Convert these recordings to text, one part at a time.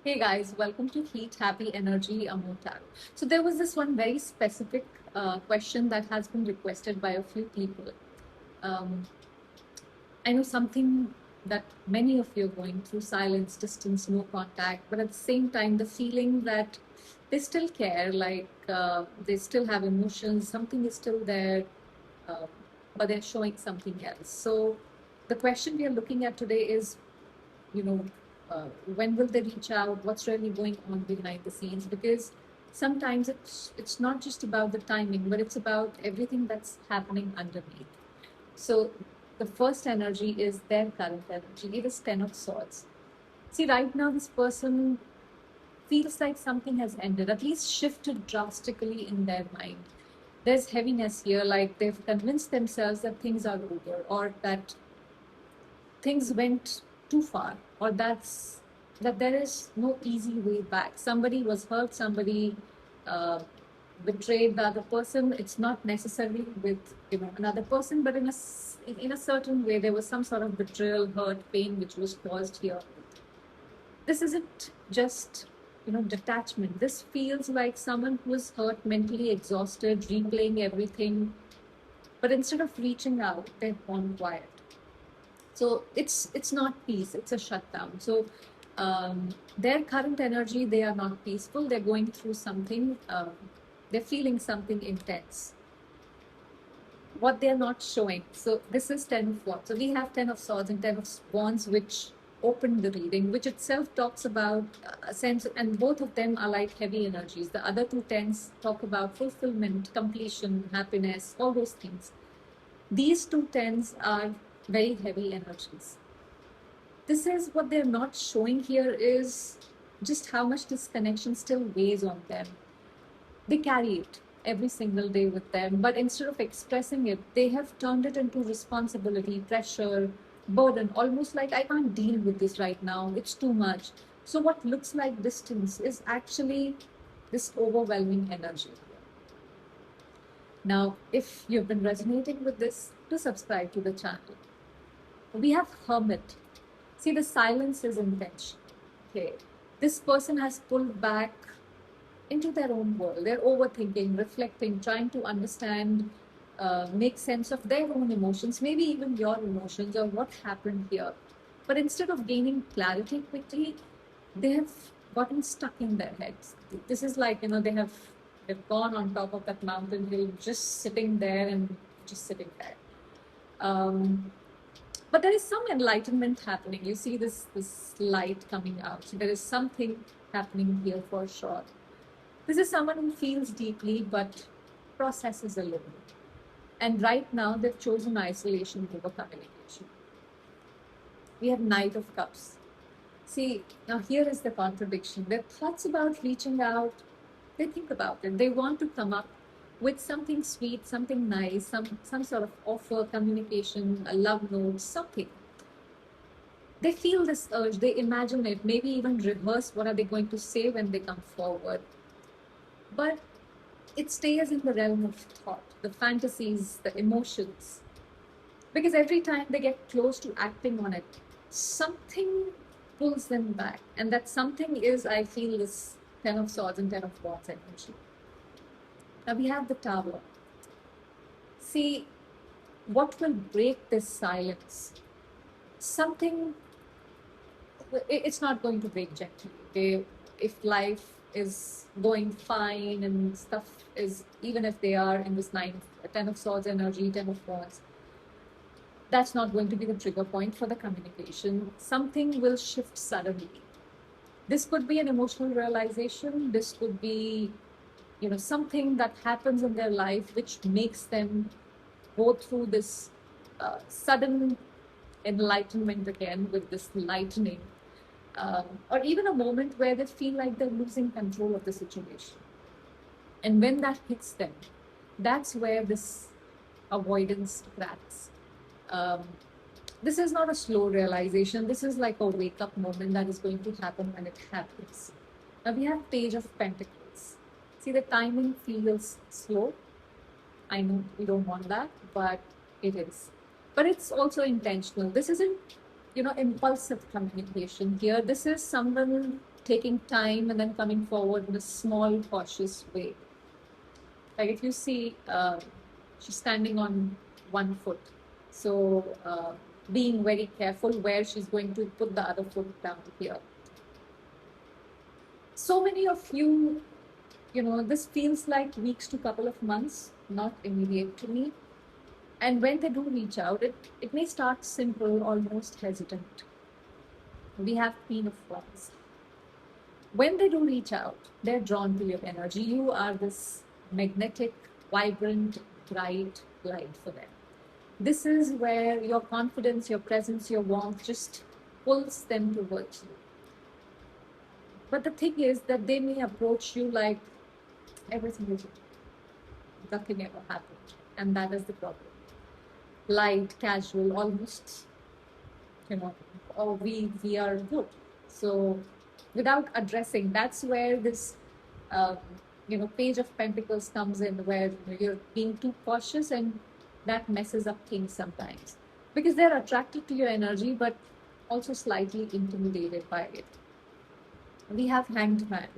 Hey guys, welcome to Heat Happy Energy Amotar. So there was this one very specific question that has been requested by a few people. Um, I know something that many of you are going through: silence, distance, no contact, but at the same time, the feeling that they still care, like they still have emotions, something is still there, uh, but they're showing something else. So the question we are looking at today is, you know, when will they reach out? What's really going on behind the scenes? Because sometimes it's not just about the timing, but it's about everything that's happening underneath. So the first energy is their current energy. It is Ten of Swords. See, right now this person feels like something has ended, at least shifted drastically in their mind. There's heaviness here, like they've convinced themselves that things are over, or that things went too far, or that there is no easy way back. Somebody was hurt, somebody uh, betrayed the other person. It's not necessarily with another person, but in a certain way there was some sort of betrayal, hurt, pain which was caused here. This isn't just detachment. This feels like someone who is hurt, mentally exhausted, replaying everything, but instead of reaching out, they've gone quiet. So it's not peace, it's a shutdown. So their current energy, they are not peaceful, they're going through something, they're feeling something intense, what they're not showing. So this is Ten of Wands. So we have Ten of Swords and Ten of Wands, which opened the reading, which itself talks about a sense, and both of them are like heavy energies. The other two tens talk about fulfillment, completion, happiness, all those things. These two tens are very heavy energies. This is what they're not showing here, is just how much this connection still weighs on them. They carry it every single day with them, but instead of expressing it, they have turned it into responsibility, pressure, burden, almost like I can't deal with this right now, it's too much. So what looks like distance is actually this overwhelming energy. Now, if you've been resonating with this, do subscribe to the channel. We have Hermit. See, the silence is intention. Okay. This person has pulled back into their own world. They're overthinking, reflecting, trying to understand, make sense of their own emotions, maybe even your emotions or what happened here. But instead of gaining clarity quickly, they have gotten stuck in their heads. This is like, they've gone on top of that mountain hill, just sitting there and just sitting there. Um, but there is some enlightenment happening. You see this light coming out. So there is something happening here for sure. This is someone who feels deeply but processes alone. And right now, they've chosen isolation over communication. We have Knight of Cups. See, now here is the contradiction. Their thoughts about reaching out, they think about it. They want to come up with something sweet, something nice, some sort of offer, communication, a love note, something. They feel this urge, they imagine it, maybe even rehearse what are they going to say when they come forward. But it stays in the realm of thought, the fantasies, the emotions. Because every time they get close to acting on it, something pulls them back. And that something is, I feel, this Ten of Swords and Ten of Wands energy. Now we have the Tower. See, what will break this silence? Something, it's not going to break gently. If life is going fine and stuff is, even if they are in this Ten of Swords energy, Ten of Wands, that's not going to be the trigger point for the communication. Something will shift suddenly. This could be an emotional realization. This could be, something that happens in their life which makes them go through this sudden enlightenment again with this lightning, or even a moment where they feel like they're losing control of the situation. And when that hits them, that's where this avoidance cracks. Um, this is not a slow realization. This is like a wake up moment that is going to happen when it happens. Now we have Page of Pentacles. See, the timing feels slow. I know we don't want that, but it is. But it's also intentional. This isn't, impulsive communication here. This is someone taking time and then coming forward in a small, cautious way. Like if you see, she's standing on one foot. So being very careful where she's going to put the other foot down here. So many of you, this feels like weeks to couple of months, not immediate to me. And when they do reach out, it may start simple, almost hesitant. We have Queen of Wands. When they do reach out, they're drawn to your energy. You are this magnetic, vibrant, bright light for them. This is where your confidence, your presence, your warmth just pulls them towards you. But the thing is that they may approach you like everything is okay. Nothing ever happened. And that is the problem. Light, casual, almost, oh, we are good. So without addressing, that's where this, Page of Pentacles comes in, where you're being too cautious, and that messes up things sometimes. Because they're attracted to your energy, but also slightly intimidated by it. We have Hanged Man.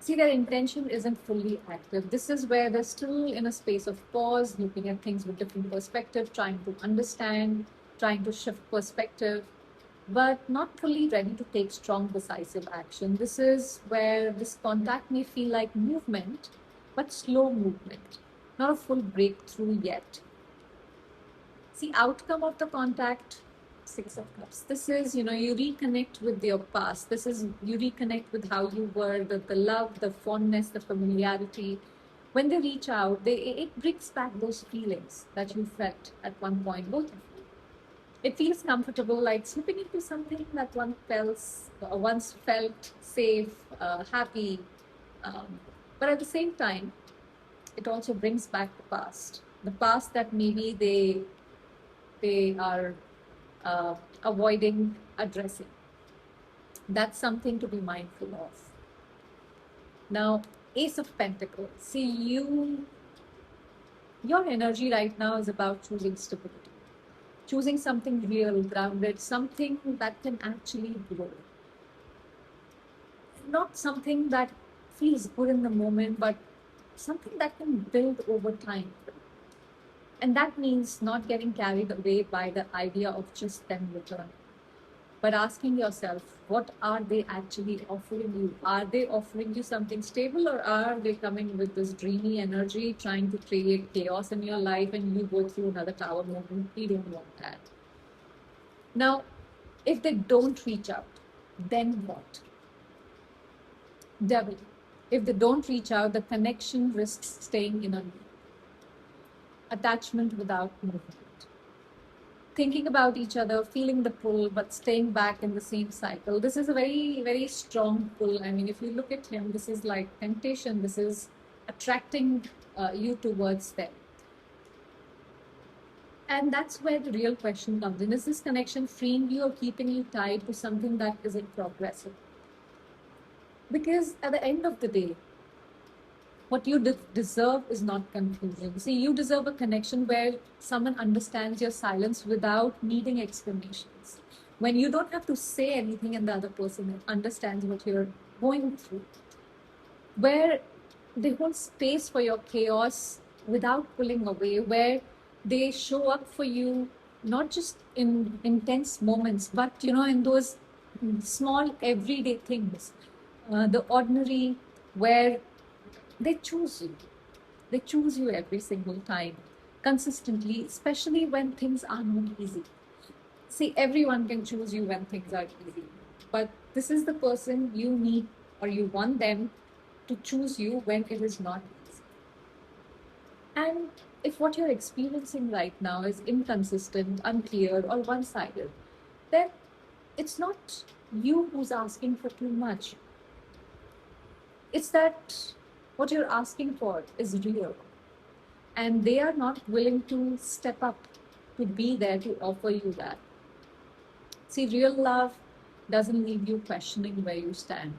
See, their intention isn't fully active. This is where they're still in a space of pause, looking at things with different perspective, trying to understand, trying to shift perspective, but not fully ready to take strong, decisive action. This is where this contact may feel like movement, but slow movement, not a full breakthrough yet. See, outcome of the contact, Six of Cups. This is, you reconnect with your past. This is, you reconnect with how you were, the love, the fondness, the familiarity. When they reach out, it brings back those feelings that you felt at one point, both of you. It feels comfortable, like slipping into something that once felt safe, happy. But at the same time, it also brings back the past that maybe they are avoiding addressing. That's something to be mindful of. Now, Ace of Pentacles. See, your energy right now is about choosing stability, choosing something real, grounded, something that can actually grow. Not something that feels good in the moment, but something that can build over time. And that means not getting carried away by the idea of just them returning, but asking yourself, what are they actually offering you? Are they offering you something stable, or are they coming with this dreamy energy, trying to create chaos in your life, and you go through another tower moment? We don't want that. Now, if they don't reach out, then what? Devil. If they don't reach out, the connection risks staying in a loop. Attachment without movement. Thinking about each other, feeling the pull, but staying back in the same cycle. This is a very, very strong pull. I mean, if you look at him, this is like temptation. This is attracting you towards them. And that's where the real question comes in. Is this connection freeing you or keeping you tied to something that isn't progressive? Because at the end of the day, what you deserve is not confusion. See, you deserve a connection where someone understands your silence without needing explanations. When you don't have to say anything and the other person understands what you're going through. Where they hold space for your chaos without pulling away. Where they show up for you, not just in intense moments, but, in those small everyday things. The ordinary, where they choose you. They choose you every single time, consistently, especially when things are not easy. See, everyone can choose you when things are easy, but this is the person you need, or you want them to choose you when it is not easy. And if what you're experiencing right now is inconsistent, unclear, or one-sided, then it's not you who's asking for too much. It's that what you're asking for is real, and they are not willing to step up to be there to offer you that. See, real love doesn't leave you questioning where you stand.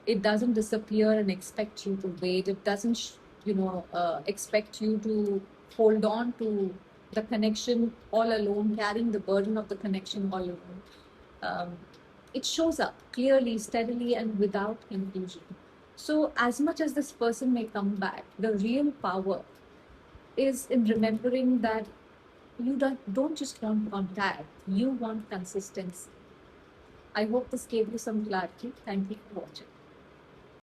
It doesn't disappear and expect you to wait. It doesn't, expect you to hold on to the connection all alone, carrying the burden of the connection all alone. It shows up clearly, steadily, and without confusion. So, as much as this person may come back, the real power is in remembering that you don't just want contact, you want consistency. I hope this gave you some clarity. Thank you for watching.